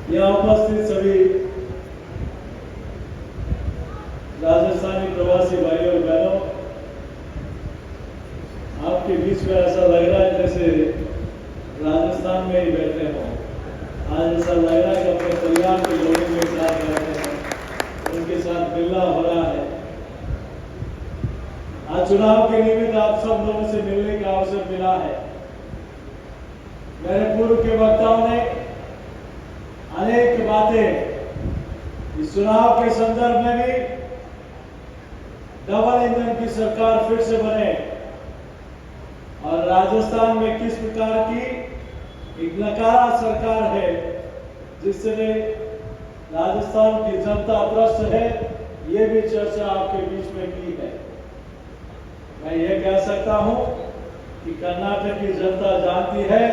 यहाँ उपस्थित सभी राजस्थानी प्रवासी भाइयों और बहनों, आपके बीच में ऐसा लग रहा है जैसे राजस्थान में ही बैठे हों। आज ऐसा लग रहा है कि अपने परिवार के लोगों के साथ बैठे हैं, उनके साथ मिलना हो रहा है। आज चुनाव के निमित्त आप सब लोगों से मिलने का अवसर मिला है। मेरे पूर्व के वक्ताओं ने अनेक बातें इस चुनाव के संदर्भ में भी, डबल इंजन की सरकार फिर से बने और राजस्थान में किस प्रकार की एक नकारा सरकार है जिससे राजस्थान की जनता त्रस्त है, ये भी चर्चा आपके बीच में की है। मैं ये कह सकता हूं कि कर्नाटक की जनता जानती है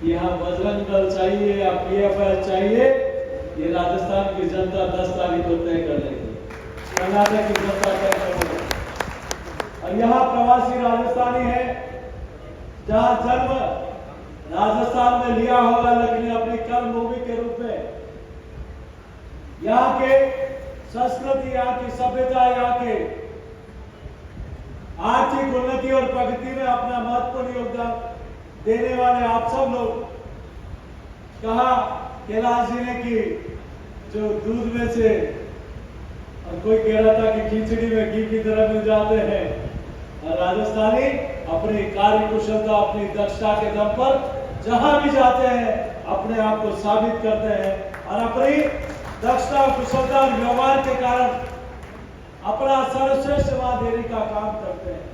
कि यहाँ बजरंग दल चाहिए या पीएफआई चाहिए, ये राजस्थान की जनता 10 तारीख को तय कर लेगी। कर्नाटक की जनता तय कर लेगी। और यहाँ प्रवासी राजस्थानी है, जहां जन्म राजस्थान में लिया होगा लेकिन अपनी कर्मभूमि के रूप में यहाँ के संस्कृति, यहाँ की सभ्यता, यहाँ के आर्थिक उन्नति और प्रगति में अपना महत्वपूर्ण योगदान देने वाले आप सब लोग, कहा कैलाश जी ने कि जो दूध में से, और कोई कह रहा था कि खिचड़ी में घी की तरह मिल जाते हैं, और राजस्थानी अपनी कार्य कुशलता, अपनी दक्षता के दम पर जहां भी जाते हैं अपने आप को साबित करते हैं और अपनी दक्षता, कुशलता और व्यवहार के कारण अपना सर्वश्रेष्ठ वहां देने का काम करते हैं।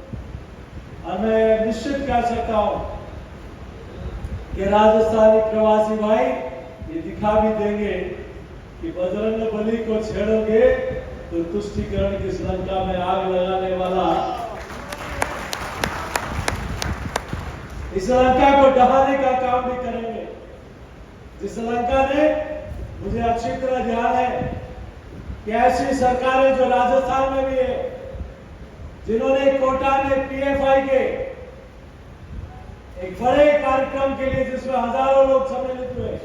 और मैं निश्चित कह सकता हूं कि राजस्थानी प्रवासी भाई ये दिखा भी देंगे कि बजरंग बली को छेड़ोगे तो तुष्टीकरण की श्रीलंका में आग लगाने वाला, इस श्रीलंका को डहाने का काम भी करेंगे। जिस श्रीलंका ने, मुझे अच्छी तरह ध्यान है कि ऐसी सरकारें जो राजस्थान में भी है, जिन्होंने कोटा में पीएफआई के एक बड़े कार्यक्रम के लिए जिसमें हजारों लोग सम्मिलित हुए,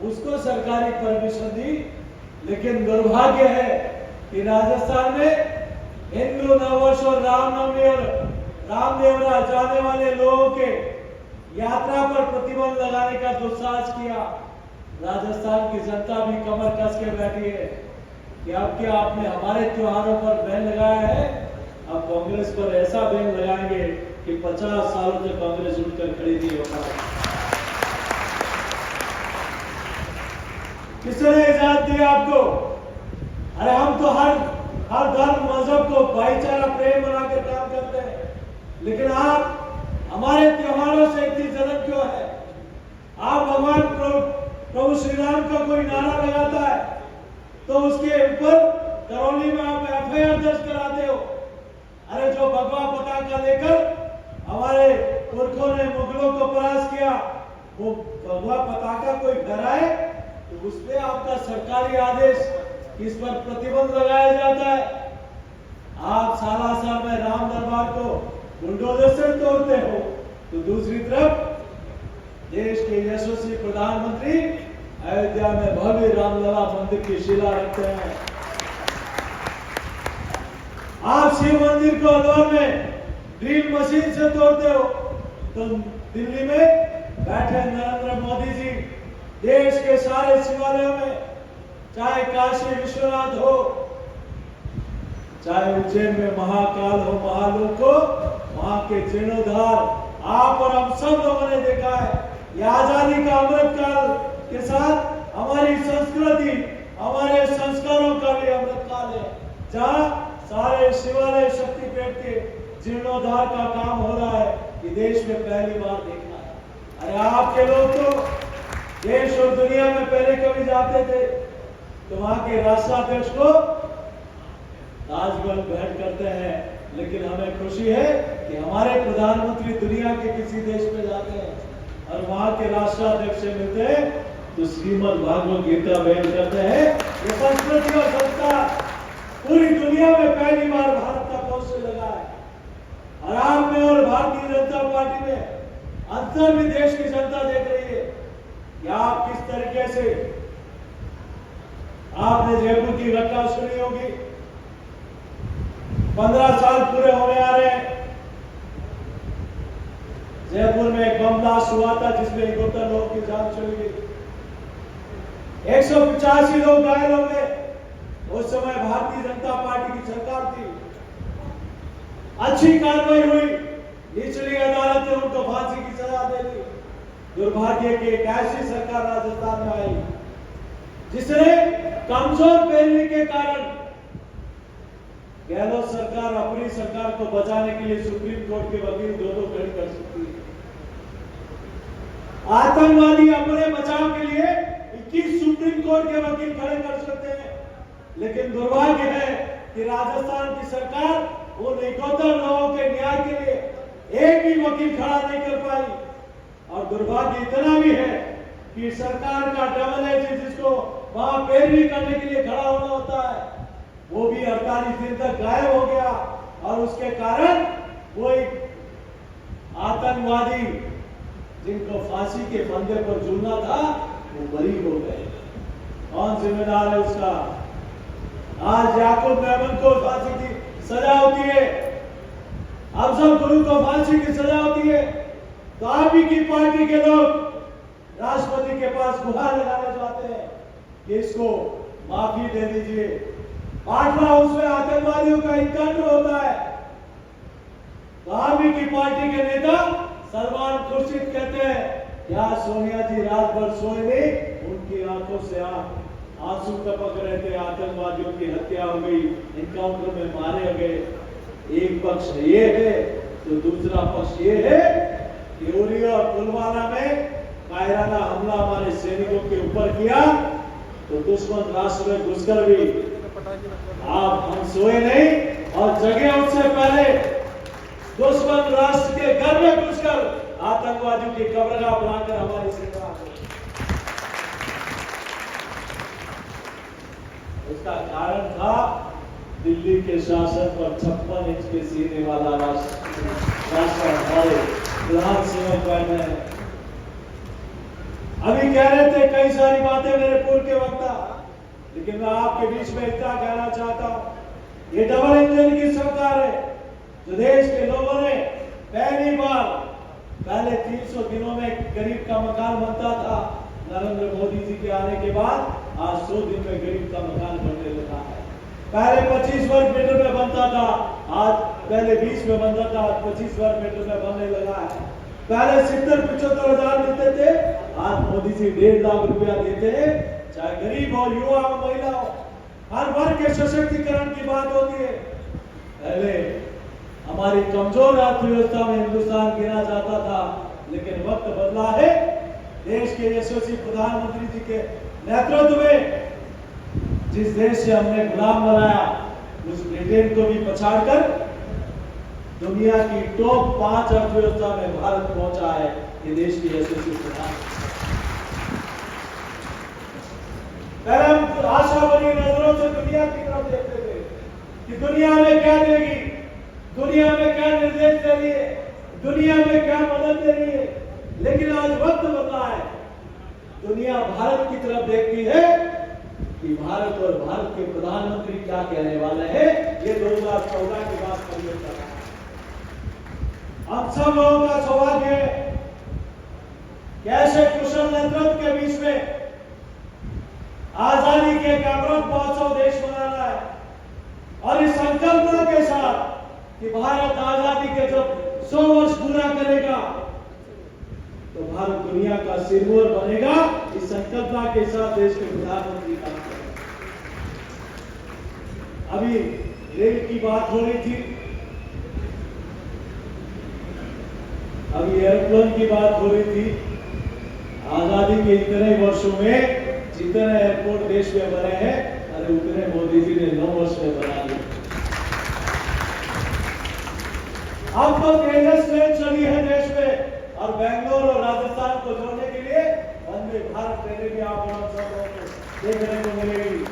उसको सरकारी परमिशन दी, लेकिन दुर्भाग्य है कि राजस्थान में हिंदू नववर्ष और रामनवमी और रामदेवरा जाने वाले लोगों के यात्रा पर प्रतिबंध लगाने का दुस्साहस किया। राजस्थान की जनता भी कमर कस के बैठी है कि अब क्या आपने हमारे त्योहारों पर बैन लगाया है, अब कांग्रेस पर ऐसा बैन लगाएंगे कि 50 सालों तक कांग्रेस उठकर खड़ी नहीं होगा। किसने इजाजत दी आपको? अरे हम तो हर धर्म मजहब को भाईचारा प्रेम बनाकर काम करते हैं, लेकिन आप हमारे त्योहारों से इतनी जलन क्यों है? आप भगवान प्रभु श्री राम का कोई नारा लगाता है तो उसके ऊपर करौली में आप एफआईआर दर्ज कराते हो। अरे जो भगवा पताका लेकर हमारे पुरखों ने मुगलों को परास्त किया, वो भगवा पताका कोई फहराए तो उस पर आपका सरकारी आदेश, इस पर प्रतिबंध लगाया जाता है। आप सालासर में राम दरबार को बुलडोजर से तोड़ते हो, तो दूसरी तरफ देश के यशस्वी प्रधानमंत्री अयोध्या में भव्य रामलला मंदिर की शिला रखते हैं। आप शिव मंदिर को अलवर में ड्रिल मशीन से तोड़ते हो, तो दिल्ली में बैठे नरेंद्र मोदी जी देश के सारे शिवालयों में, चाहे काशी विश्वनाथ हो, चाहे उज्जैन में महाकाल हो, महालोक हो, वहां के जीर्णोद्धार आप और हम सब लोगों ने देखा है। ये आजादी का अमृत काल के साथ हमारी संस्कृति, हमारे संस्कारों का भी अमृत काल है, जहां सारे शिवालय शक्तिपीठ के जीर्णोद्धार का काम हो रहा है। ये देश में पहली बार देखा है। अरे आपके लोग तो देश और दुनिया में पहले कभी जाते थे तो वहां के राष्ट्राध्यक्ष को राजभवन भेंट करते हैं, लेकिन हमें खुशी है कि हमारे प्रधानमंत्री दुनिया के किसी देश में जाते हैं और वहां के राष्ट्राध्यक्ष से मिलते हैं तो श्रीमद् भागवत गीता भेंट करते हैं। ये संस्कृति और संस्कार पूरी दुनिया में पहली बार भारत का पहुंचने लगा है। और आप में और भारतीय जनता पार्टी में अंतर भी देश की जनता देख रही है। कि आप किस तरीके से आपने जयपुर की घटना सुनी होगी। 15 साल पूरे होने आ रहे हैं। जयपुर में एक बम ब्लास्ट हुआ था जिसमें 71 लोगों की जान चली गई, 185 लोग घायल हो गए। उस समय भारतीय जनता पार्टी की सरकार थी, अच्छी कार्रवाई हुई, निचली अदालत ने उनको फांसी की सजा दे दी। दुर्भाग्य की एक ऐसी सरकार राजस्थान में आई जिसने कमजोर पैरवी के कारण गहलोत सरकार अपनी सरकार को बचाने के लिए सुप्रीम कोर्ट के वकील दो खड़ी कर सकती है। आतंकवादी अपने बचाव के लिए 21 सुप्रीम कोर्ट के वकील खड़े कर सकते हैं, लेकिन दुर्भाग्य है कि राजस्थान की सरकार उन 71 लोगों के न्याय के लिए एक भी वकील खड़ा नहीं कर पाई। और दुर्भाग्य इतना भी है कि सरकार का डबल एजेंट जिसको वहां पैरवी करने के लिए खड़ा होना होता है, वो भी 48 दिन तक गायब हो गया। और उसके कारण वो एक आतंकवादी जिनको फांसी के फंदे पर झूलना था वो बरी हो गए। कौन जिम्मेदार है उसका? आज याकूब मेमन को फांसी की सजा होती है, अफजल गुरु को फांसी की सजा होती है, तो आप ही की पार्टी के लोग राष्ट्रपति के पास गुहार लगाने जाते हैं कि इसको माफी दे दीजिए। पाटला हाउस में आतंकवादियों का इनकाउंटर होता है, तो आप ही की पार्टी के नेता सलमान खुर्शीद कहते हैं यार सोनिया जी रात भर सोए नहीं, उनकी आंखों से आंसू टपक रहे थे, आतंकवादियों की हत्या हो गई, इनकाउंटर में मारे गए। एक पक्ष ये है तो दूसरा पक्ष ये है कि उरी और पुलवामा में कायराना हमला हमारे सैनिकों के ऊपर किया, तो दुश्मन राष्ट्र में घुसकर भी आप हम सोए नहीं और जगे उससे पहले दुश्मन राष्ट्र के घर में घुसकर आतंकवादियों की कब्रगाह बनाकर हमारी सेना। उसका कारण था दिल्ली के शासन पर 56 इंच के सीने वाला राष्ट्र हमारे प्रधान सेवक बैठे हैं। अभी कह रहे थे कई सारी बातें मेरे पूर्व के वक्ता, लेकिन मैं आपके बीच में इतना कहना चाहता हूं, ये डबल इंजन की सरकार है जो देश के लोगों ने पहली बार, पहले 300 दिनों में गरीब का मकान बनता था, नरेंद्र मोदी जी के आने के बाद आज 100 दिन में गरीब का मकान बनने लगा है। पहले 25 वर्ग मीटर में बनता था, आज पहले 20 में बनता था, आज 25 वर्ग मीटर में बनने लगा है। पहले 70-75 हजार देते थे, आज मोदी जी 1.5 लाख रुपया देते हैं। चाहे गरीब हो, युवा हो, महिला हो, हर वर्ग के सशक्तिकरण की बात होती है। पहले हमारी कमजोर अर्थव्यवस्था में हिंदुस्तान गिना जाता था, लेकिन वक्त बदला है। देश के यशस्वी प्रधानमंत्री जी के नेतृत्व में जिस देश से हमने गुलाम बनाया, उस ब्रिटेन को भी पछाड़कर दुनिया की टॉप 5 अर्थव्यवस्था में भारत पहुंचा है। ये देश की यशस्वी प्रधानमंत्री। पहले हम आशा भरी नजरों से दुनिया की तरफ देखते थे कि दुनिया में क्या देगी, दुनिया में क्या निर्देश दे रही है, दुनिया में क्या मदद दे रही है। लेकिन आज वक्त बदला है, दुनिया भारत की तरफ देखती है कि भारत और भारत के प्रधानमंत्री क्या कहने वाले हैं। ये 2014 के बाद परिवर्तन है। हम सब लोगों का सौभाग्य है कि ऐसे कुशल नेतृत्व के बीच में आजादी के अमृत महोत्सव देश मना रहा है, और इस संकल्पना के साथ कि भारत आजादी के जब 100 वर्ष पूरा करेगा तो भारत दुनिया का सिरमौर बनेगा। इस संकल्पना के साथ देश के प्रधानमंत्री काम करेंगे। अभी रेल की बात हो रही थी, अभी एयरप्लेन की बात हो रही थी। आजादी के इतने वर्षों में जितने एयरपोर्ट देश में बने हैं, अरे उतने मोदी जी ने 9 वर्ष में बना लिए। अब तो तेजस ट्रेन चली है देश में, और बेंगलोर और राजस्थान को जोड़ने के लिए वंदे भारत ट्रेन भी आप सब लोगों को देखने को मिलेगी।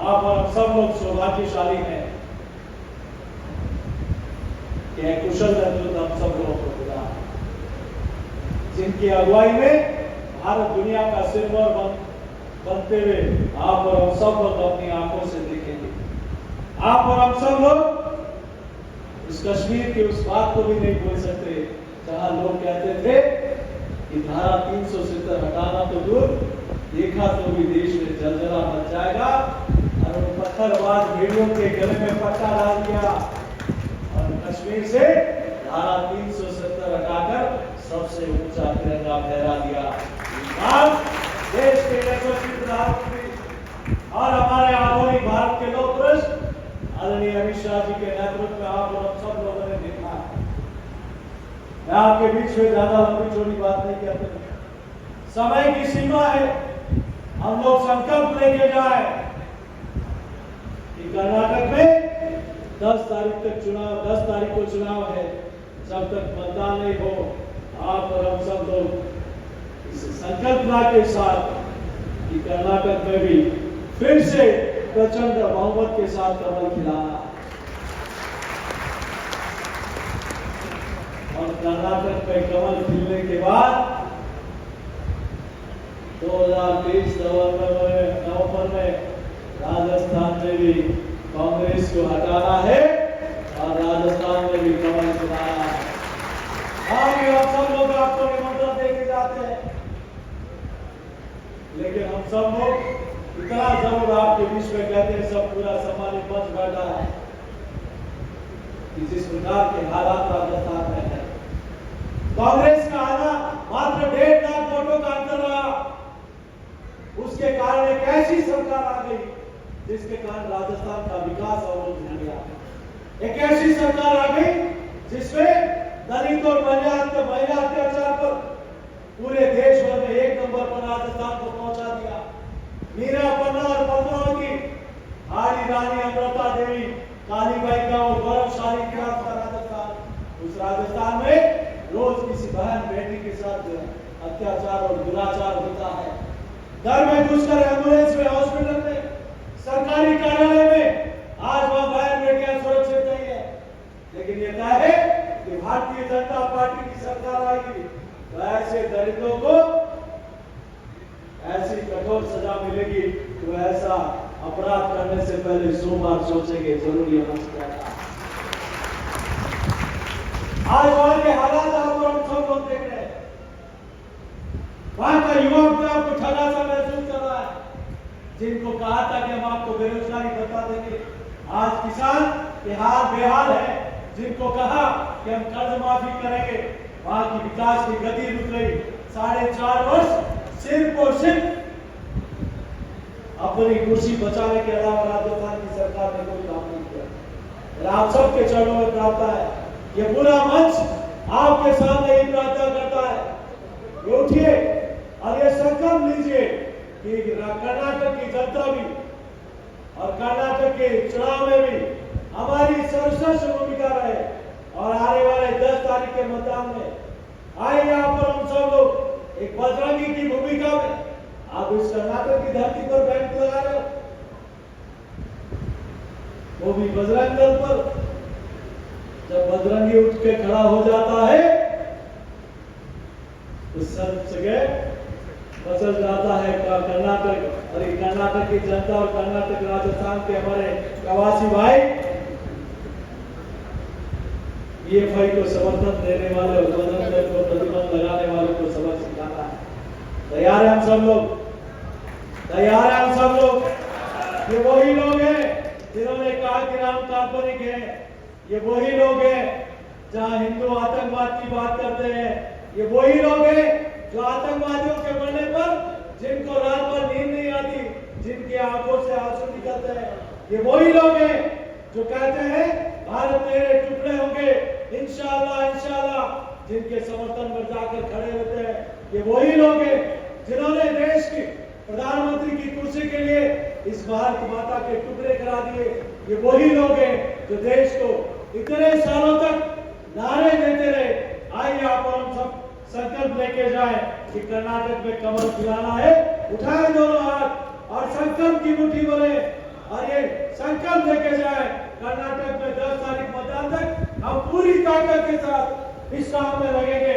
आप और सब लोग सौभाग्यशाली हैं कि कुशल नेतृत्व हम सब लोगों को मिला। जिनकी अगुवाई में भारत दुनिया का सिरमौर बनते हुए आप और हम सब लोग अपनी आंखों से देखेंगे। आप और हम सब लोग इस कश्मीर के उस बात को भी नहीं बोल सकते जहां लोग कहते थे कि धारा 370 हटाना तो दूर, देखा तो भी देश में जलजला मच जाएगा, और उन पत्थरबाज भेड़ियों के गले में पट्टा डाल दिया और कश्मीर से धारा 370 हटाकर सबसे ऊंचा तिरंगा फहरा दिया। देश के यशस्वी प्रधानमंत्री और हमारे आधुनिक भारत के लोक पुरुष आदरणीय अमित शाह जी के नेतृत्व में आप और सब लोगों ने देखा। मैं आपके बीच में ज्यादा लंबी चौड़ी बात नहीं करते, समय की सीमा है। हम लोग संकल्प लेके जाए कि कर्नाटक में 10 तारीख तक चुनाव, 10 तारीख को चुनाव है, जब तक मतदान नहीं हो आप और हम सब लोग इस संकल्पना के साथ कि कर्नाटक में भी फिर से प्रचंड बहुमत के साथ कमल खिलाना, और कर्नाटक में कमल खिलने के बाद 2023 नवंबर में राजस्थान में भी कांग्रेस को हटाना है और राजस्थान में भी कमल खिलाना है। आगे हम सब लोग आपको निमंत्रण देके जाते हैं, लेकिन हम सब लोग इतना जरूर आपके बीच में कहते हैं, सब पूरा सम्मानित मंच बैठा है कि जिस प्रकार के हालात राजस्थान में है, कांग्रेस का आना मात्र 1.5 लाख वोटों का अंतर रहा, उसके कारण एक ऐसी सरकार आ गई जिसके कारण राजस्थान का विकास अवरुद्ध हो गया। एक ऐसी सरकार आ गई जिसमें दलित और महिला अत्याचार पर पूरे देश भर में 1 नंबर पर राजस्थान को पहुंचा दिया। मीरा पन्ना और पद्मावती, हाड़ी रानी अमृता देवी, कालीबाई का और गौरवशाली इतिहास का राजस्थान, उस राजस्थान में रोज किसी बहन बेटी के साथ अत्याचार और दुराचार होता है। घर में घुसकर एम्बुलेंस में, हॉस्पिटल में, सरकारी कार्यालय में आज वह बहन बेटियां सुरक्षित नहीं है। लेकिन ये तय है कि भारतीय जनता पार्टी की सरकार आएगी तो ऐसे दलितों को ऐसी कठोर सजा मिलेगी तो ऐसा अपराध करने से पहले 100 बार सोचेंगे, जरूरी है। आज वहां के हालात आप और हम सब लोग देख रहे हैं। वहां का युवा अपने आप को ठगा सा महसूस कर रहा है। जिनको कहा था कि हम आपको बेरोजगारी बता देंगे, आज किसान के हाल बेहाल है। जिनको कहा कि हम कर्ज माफी करेंगे, वहां की विकास की गति रुक गई। 4.5 वर्ष सिर्फ और सिर्फ अपनी कुर्सी बचाने के अलावा राजस्थान की सरकार ने कोई काम नहीं किया। आप सबके चरणों में प्रार्थना है, ये पूरा मंच आपके सामने ही प्रार्थना करता है, ये उठिए और ये संकल्प लीजिए कि कर्नाटक की जनता भी और कर्नाटक के चुनाव में भी हमारी सर्वश्रेष्ठ भूमिका रहे, और आने वाले 10 तारीख के मतदान में आए यहाँ पर हम सब लोग एक बजरंगी की भूमिका में। आप इस कर्नाटक की धरती पर बैंक लगा रहे हो, वो भी बजरंग दल पर। जब बजरंगी उठ के खड़ा हो जाता है तो सब जगह बचल जाता है कर्नाटक। और कर्नाटक की जनता और कर्नाटक राजस्थान के हमारे प्रवासी भाई पीएफआई को समर्थन देने वाले और बजरंग दल को प्रतिबंध लगाने वालों को सबक सिखाता है। तैयार है हम सब लोग, तैयार है हम सब लोग। ये वही लोग हैं जिन्होंने कहा कि राम काल्पनिक है, ये वही लोग हैं जहां हिंदू आतंकवाद की बात करते हैं, ये वही लोग हैं जो आतंकवादियों के मरने पर जिनको रात भर नींद नहीं आती, जिनकी आंखों से आंसू निकलते हैं, ये वही लोग हैं जो कहते हैं भारत मेरे टुकड़े होंगे इंशाअल्लाह इंशाअल्लाह, जिनके समर्थन में जाकर खड़े रहते हैं। ये वही लोग हैं जिन्होंने देश की प्रधानमंत्री की कुर्सी के लिए इस भारत माता के टुकड़े करा दिए। ये वही लोग हैं जो देश को इतने सालों तक नारे देते रहे। आइए आप और हम सब संकल्प लेके जाए कि कर्नाटक में कमल खिलाना है। उठाए दोनों हाथ और संकल्प की मुट्ठी बने और ये संकल्प लेके जाए कर्नाटक में 10 तारीख मतदान तक हम पूरी ताकत के साथ इस काम में लगेंगे।